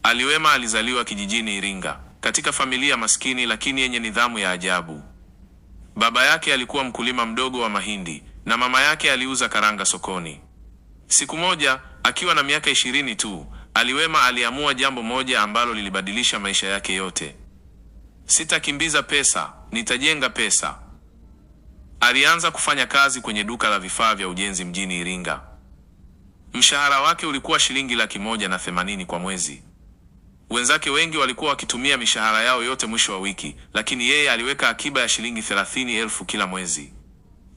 Ali Wema alizaliwa kijijini Iringa, katika familia maskini lakini yenye nidhamu ya ajabu. Baba yake alikuwa mkulima mdogo wa mahindi na mama yake aliuza karanga sokoni. Siku moja, akiwa na miaka 20 tu, Ali Wema aliamua jambo moja ambalo lilibadilisha maisha yake yote. Sitakimbiza pesa, nitajenga pesa. Alianza kufanya kazi kwenye duka la vifaa vya ujenzi mjini Iringa. Mshahara wake ulikuwa shilingi 180,000 kwa mwezi. Wenzake wengi walikuwa wakitumia mishahara yao yote mwisho wa wiki, lakini yeye aliweka akiba ya shilingi 30,000 kila mwezi.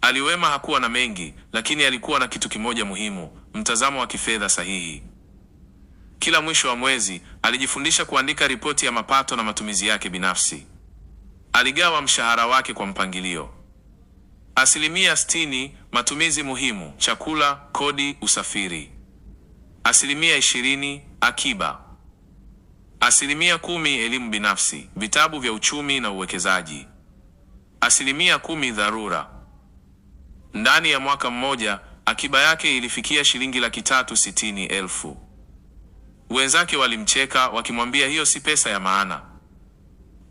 Ali Wema hakuwa na mengi, lakini alikuwa na kitu kimoja muhimu, mtazamo wa kifedha sahihi. Kila mwisho wa mwezi, alijifundisha kuandika ripoti ya mapato na matumizi yake binafsi. Aligawa mshahara wake kwa mpangilio. 60% matumizi muhimu, chakula, kodi, usafiri. 20% akiba. 10% elimu binafsi, vitabu vya uchumi na uwekezaji. 10% dharura. Ndani ya mwaka mmoja, akiba yake ilifikia shilingi 360,000. Wenzake walimcheka wakimwambia hiyo si pesa ya maana.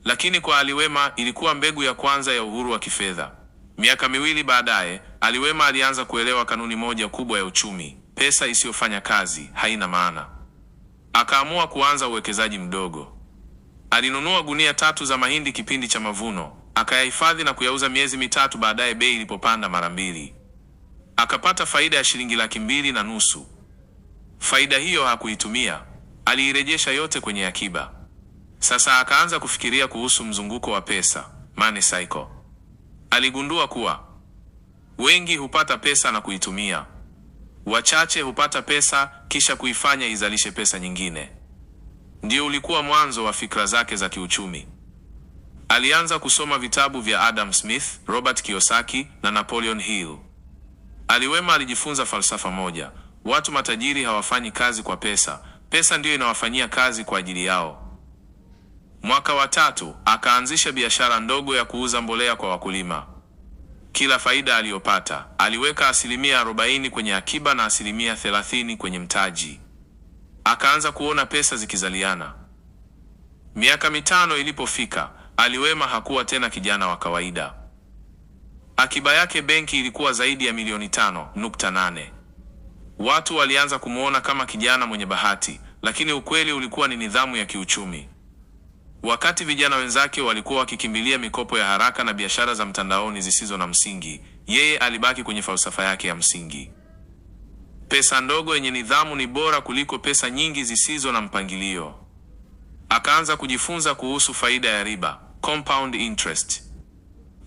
Lakini kwa Ali Wema ilikuwa mbegu ya kwanza ya uhuru wa kifedha. Miaka 2 baadaye, Ali Wema alianza kuelewa kanuni moja kubwa ya uchumi: pesa isiyofanya kazi haina maana. Akaamua kuanza uwekezaji mdogo. Alinunua gunia 3 za mahindi kipindi cha mavuno, akayahifadhi na kuyauza miezi 3 baadaye bei ilipopanda mara 2. Akapata faida ya shilingi 2,500,000. Faida hiyo hakuitumia, aliirejesha yote kwenye akiba. Sasa akaanza kufikiria kuhusu mzunguko wa pesa, money cycle. Aligundua kuwa wengi hupata pesa na kuitumia. Wachache hupata pesa kisha kuifanya izalishe pesa nyingine. Ndio ulikuwa mwanzo wa fikra zake za kiuchumi. Alianza kusoma vitabu vya Adam Smith, Robert Kiyosaki na Napoleon Hill. Ali Wema alijifunza falsafa moja: watu matajiri hawafanyi kazi kwa pesa, pesa ndiyo inawafanyia kazi kwa ajili yao. Mwaka wa 3, akaanzisha biashara ndogo ya kuuza mbolea kwa wakulima. Kila faida aliyopata, aliweka 40% kwenye akiba na 30% kwenye mtaji. Akaanza kuona pesa zikizaliana. Miaka 5 ilipofika, Ali Wema hakuwa tena kijana wa kawaida. Akiba yake benki ilikuwa zaidi ya milioni 5.8. Watu walianza kumuona kama kijana mwenye bahati, lakini ukweli ulikuwa ni nidhamu ya kiuchumi. Wakati vijana wenzake walikuwa wakikimbilia mikopo ya haraka na biashara za mtandaoni zisizo na msingi, yeye alibaki kwenye falsafa yake ya msingi: pesa ndogo yenye nidhamu ni bora kuliko pesa nyingi zisizo na mpangilio. Akaanza kujifunza kuhusu faida ya riba, compound interest.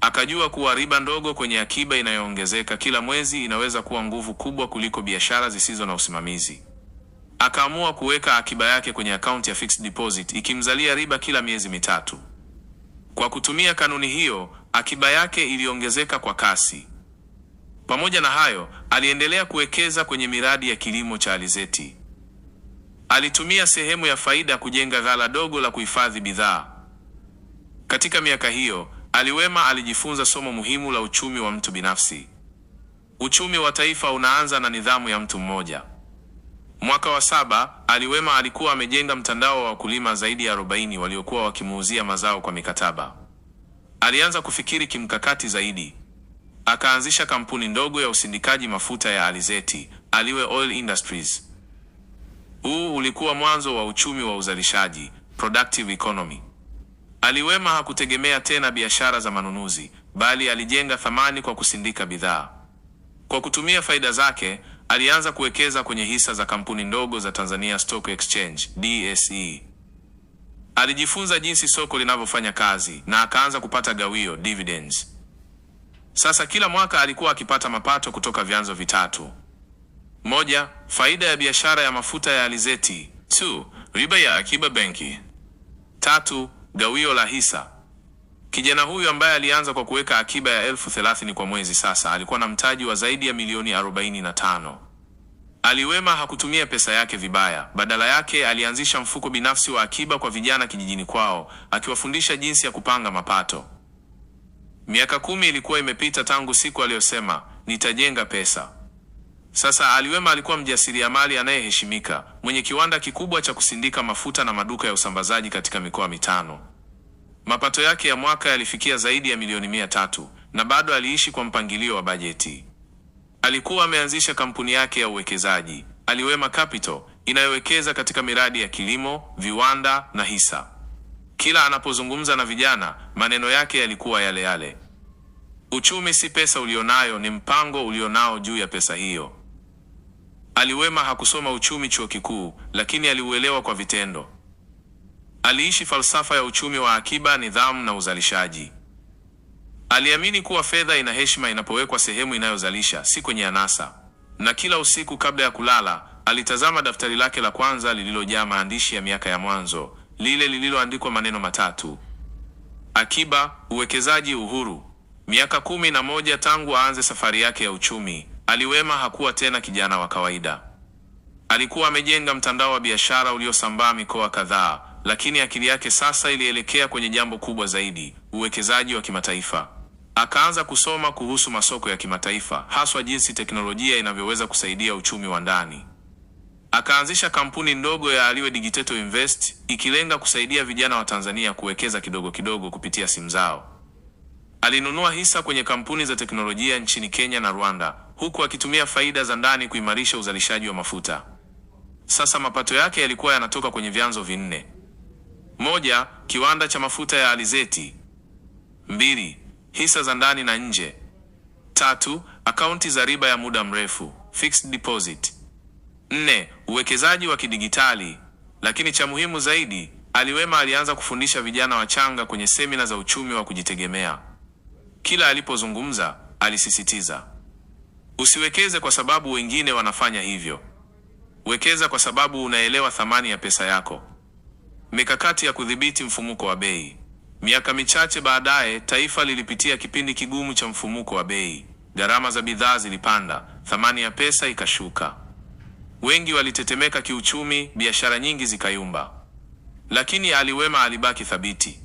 Akajua kuwa riba ndogo kwenye akiba inayoongezeka kila mwezi inaweza kuwa nguvu kubwa kuliko biashara zisizo na usimamizi. Akaamua kuweka akiba yake kwenye akaunti ya fixed deposit ikimzalia riba kila miezi 3. Kwa kutumia kanuni hiyo, akiba yake iliongezeka kwa kasi. Pamoja na hayo, aliendelea kuwekeza kwenye miradi ya kilimo cha alizeti. Alitumia sehemu ya faida kujenga ghala dogo la kuhifadhi bidhaa. Katika miaka hiyo, Ali Wema alijifunza somo muhimu la uchumi wa mtu binafsi. Uchumi wa taifa unaanza na nidhamu ya mtu mmoja. Mwaka wa 7, Ali Wema alikuwa amejenga mtandao wa wakulima zaidi ya 40 waliokuwa wakimuuzia mazao kwa mikataba. Alianza kufikiri kimkakati zaidi. Akaanzisha kampuni ndogo ya usindikaji mafuta ya alizeti, Aliwe Oil Industries. Huu ulikuwa mwanzo wa uchumi wa uzalishaji, productive economy. Ali Wema hakutegemea tena biashara za manunuzi, bali alijenga thamani kwa kusindika bidhaa. Kwa kutumia faida zake, alianza kuwekeza kwenye hisa za kampuni ndogo za Tanzania Stock Exchange, DSE. Alijifunza jinsi soko linavyofanya kazi na akaanza kupata gawio, dividends. Sasa kila mwaka alikuwa akipata mapato kutoka vyanzo vitatu: 1, faida ya biashara ya mafuta ya alizeti; 2, riba ya akiba benki; 3, gawio la hisa. Kijana huyu ambaye alianza kwa kuweka akiba ya 30,000 kwa mwezi, sasa alikuwa na mtaji wa zaidi ya milioni 45. Ali Wema hakutumia pesa yake vibaya. Badala yake alianzisha mfuko binafsi wa akiba kwa vijana kijijini kwao, akiwafundisha jinsi ya kupanga mapato. Miaka 10 ilikuwa imepita tangu siku aliyosema, nitajenga pesa. Sasa Ali Wema alikuwa mjasiriamali anayeheshimika, mwenye kiwanda kikubwa cha kusindika mafuta na maduka ya usambazaji katika mikoa mitano. Mapato yake ya mwaka yalifikia zaidi ya milioni 300 na bado aliishi kwa mpangilio wa bajeti. Alikuwa ameanzisha kampuni yake ya uwekezaji, Ali Wema Capital, inayowekeza katika miradi ya kilimo, viwanda na hisa. Kila anapozungumza na vijana, maneno yake yalikuwa yale yale. Uchumi si pesa ulionayo, ni mpango ulionao juu ya pesa hiyo. Ali Wema hakusoma uchumi chuo kikuu, lakini aliuelewa kwa vitendo. Aliishi falsafa ya uchumi wa akiba, nidhamu na uzalishaji. Aliamini kuwa fedha ina heshima inapowekwa sehemu inayozalisha, si kwenye anasa. Na kila usiku kabla ya kulala, alitazama daftari lake la kwanza lililojaa maandishi ya miaka ya mwanzo, lile lililoandikwa maneno matatu: akiba, uwekezaji, uhuru. Miaka 11 tangu aanze safari yake ya uchumi, Ali Wema hakuwa tena kijana wa kawaida. Alikuwa amejenga mtandao wa biashara uliosambaa mikoa kadhaa, lakini akili yake sasa ilielekea kwenye jambo kubwa zaidi: uwekezaji wa kimataifa. Akaanza kusoma kuhusu masoko ya kimataifa, haswa jinsi teknolojia inavyoweza kusaidia uchumi wa ndani. Akaanzisha kampuni ndogo ya Aliwe Digital Invest, ikilenga kusaidia vijana wa Tanzania kuwekeza kidogo kidogo kupitia simu zao. Alinunua hisa kwenye kampuni za teknolojia nchini Kenya na Rwanda, huku akitumia faida za ndani kuimarisha uzalishaji wa mafuta. Sasa mapato yake yalikuwa yanatoka kwenye vyanzo vinne: 1. Kiwanda cha mafuta ya alizeti. 2. Hisa za ndani na nje. 3. Akaunti za riba ya muda mrefu, fixed deposit. 4. Uwekezaji wa kidigitali. Lakini cha muhimu zaidi, Ali Wema alianza kufundisha vijana wachanga kwenye semina za uchumi wa kujitegemea. Kila alipozungumza, alisisitiza: usiwekeze kwa sababu wengine wanafanya hivyo. Wekeza kwa sababu unaelewa thamani ya pesa yako. Mikakati ya kudhibiti mfumuko wa bei. Miaka michache baadaye, taifa lilipitia kipindi kigumu cha mfumuko wa bei. Gharama za bidhaa zilipanda, thamani ya pesa ikashuka. Wengi walitetemeka kiuchumi, biashara nyingi zikayumba. Lakini Ali Wema alibaki thabiti.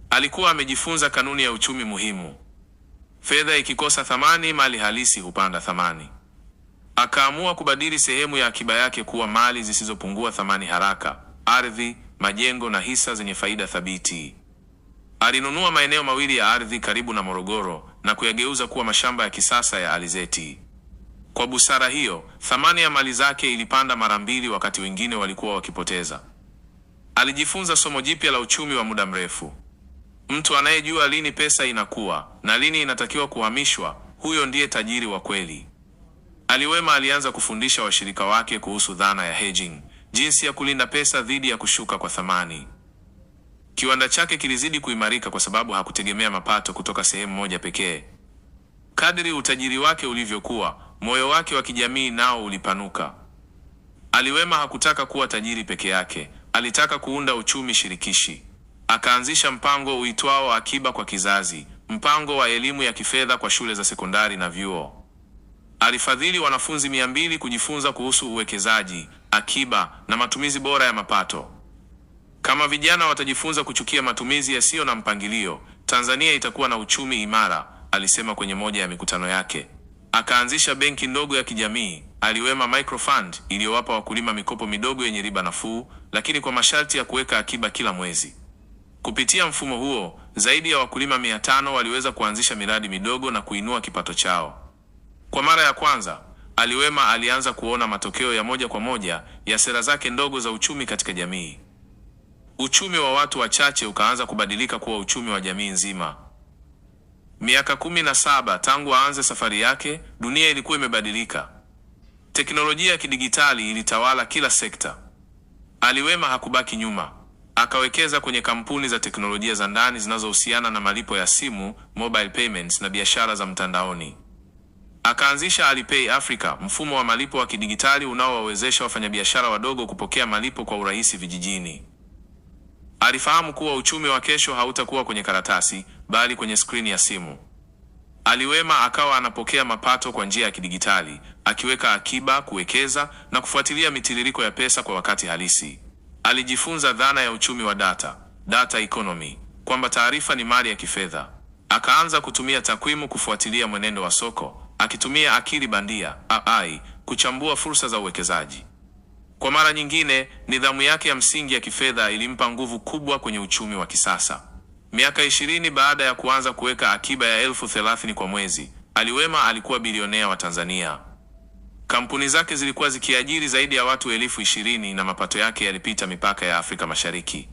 Alikuwa amejifunza kanuni ya uchumi muhimu: fedha ikikosa thamani, mali halisi hupanda thamani. Akaamua kubadili sehemu ya akiba yake kuwa mali zisizopungua thamani haraka: ardhi, majengo na hisa zenye faida thabiti. Alinunua maeneo mawili ya ardhi karibu na Morogoro na kuyageuza kuwa mashamba ya kisasa ya alizeti. Kwa busara hiyo, thamani ya mali zake ilipanda mara 2 wakati wengine walikuwa wakipoteza. Alijifunza somo jipya la uchumi wa muda mrefu: mtu anayejua lini pesa inakuwa na lini inatakiwa kuhamishwa, huyo ndiye tajiri wa kweli. Ali Wema alianza kufundisha washirika wake kuhusu dhana ya hedging, jinsi ya kulinda pesa dhidi ya kushuka kwa thamani. Kiwanda chake kilizidi kuimarika kwa sababu hakutegemea mapato kutoka sehemu moja pekee. Kadiri utajiri wake ulivyokuwa, moyo wake wa kijamii nao ulipanuka. Ali Wema hakutaka kuwa tajiri peke yake, alitaka kuunda uchumi shirikishi. Akaanzisha mpango uitwao Akiba kwa Kizazi, mpango wa elimu ya kifedha kwa shule za sekondari na vyuo. Alifadhili wanafunzi 200 kujifunza kuhusu uwekezaji, akiba na matumizi bora ya mapato. Kama vijana watajifunza kuchukia matumizi yasiyo na mpangilio, Tanzania itakuwa na uchumi imara, alisema kwenye moja ya mikutano yake. Akaanzisha benki ndogo ya kijamii, Ali Wema Microfund, iliyowapa wakulima mikopo midogo yenye riba nafuu, lakini kwa masharti ya kuweka akiba kila mwezi. Kupitia mfumo huo, zaidi ya wakulima 500 waliweza kuanzisha miradi midogo na kuinua kipato chao. Kwa mara ya kwanza, Ali Wema alianza kuona matokeo ya moja kwa moja ya sera zake ndogo za uchumi katika jamii. Uchumi wa watu wachache ukaanza kubadilika kuwa uchumi wa jamii nzima. Miaka 17 tangu aanze safari yake, dunia ilikuwa imebadilika. Teknolojia ya kidigitali ilitawala kila sekta. Ali Wema hakubaki nyuma. Akawekeza kwenye kampuni za teknolojia za ndani zinazohusiana na malipo ya simu, mobile payments na biashara za mtandaoni. Akaanzisha Alipay Africa, mfumo wa malipo wa kidigitali unaowawezesha wafanyabiashara wadogo kupokea malipo kwa urahisi vijijini. Alifahamu kuwa uchumi wa kesho hautakuwa kwenye karatasi, bali kwenye skrini ya simu. Ali Wema akawa anapokea mapato kwa njia ya kidigitali, akiweka akiba, kuwekeza na kufuatilia mitiririko ya pesa kwa wakati halisi. Alijifunza dhana ya uchumi wa data economy, kwamba taarifa ni mali ya kifedha. Akaanza kutumia takwimu kufuatilia mwenendo wa soko, akitumia akili bandia AI kuchambua fursa za uwekezaji. Kwa mara nyingine, nidhamu yake ya msingi ya kifedha ilimpa nguvu kubwa kwenye uchumi wa kisasa. Miaka 20 baada ya kuanza kuweka akiba ya $30,000 kwa mwezi, Ali Wema alikuwa bilionea wa Tanzania. Kampuni zake zilikuwa zikiajiri zaidi ya watu 20,000 na mapato yake yalipita mipaka ya Afrika Mashariki.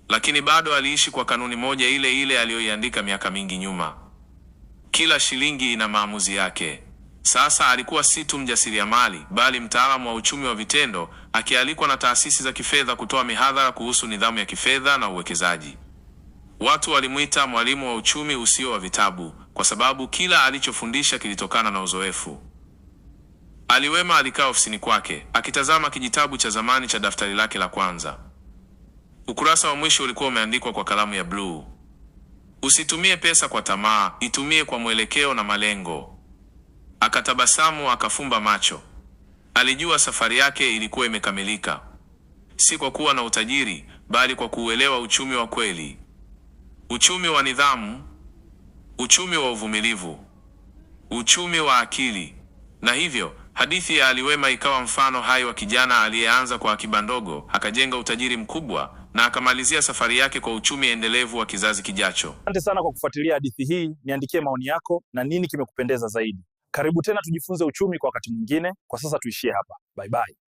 Lakini bado aliishi kwa kanuni moja ile ile aliyoiandika miaka mingi nyuma. Kila shilingi ina maamuzi yake. Sasa alikuwa si tu mjasiriamali, bali mtaalamu wa uchumi wa vitendo, akialikwa na taasisi za kifedha kutoa mihadhara kuhusu nidhamu ya kifedha na uwekezaji. Watu walimuita mwalimu wa uchumi usio wa vitabu, kwa sababu kila alichofundisha kilitokana na uzoefu. Ali Wema alikaa ofisini kwake, akitazama kijitabu cha zamani cha daftari lake la kwanza. Ukurasa wa mwisho ulikuwa umeandikwa kwa kalamu ya bluu: usitumie pesa kwa tamaa, itumie kwa mwelekeo na malengo. Akatabasamu, akafumba macho. Alijua safari yake ilikuwa imekamilika. Si kwa kuwa na utajiri, bali kwa kuuelewa uchumi wa kweli. Uchumi wa nidhamu, uchumi wa uvumilivu, uchumi wa akili. Na hivyo, hadithi ya Ali Wema ikawa mfano hai wa kijana aliyeanza kwa akiba ndogo, akajenga utajiri mkubwa, na akamalizia safari yake kwa uchumi endelevu wa kizazi kijacho. Asante sana kwa kufuatilia hadithi hii. Niandikie maoni yako na nini kimekupendeza zaidi. Karibu tena tujifunze uchumi kwa wakati mwingine. Kwa sasa tuishie hapa. Bye bye.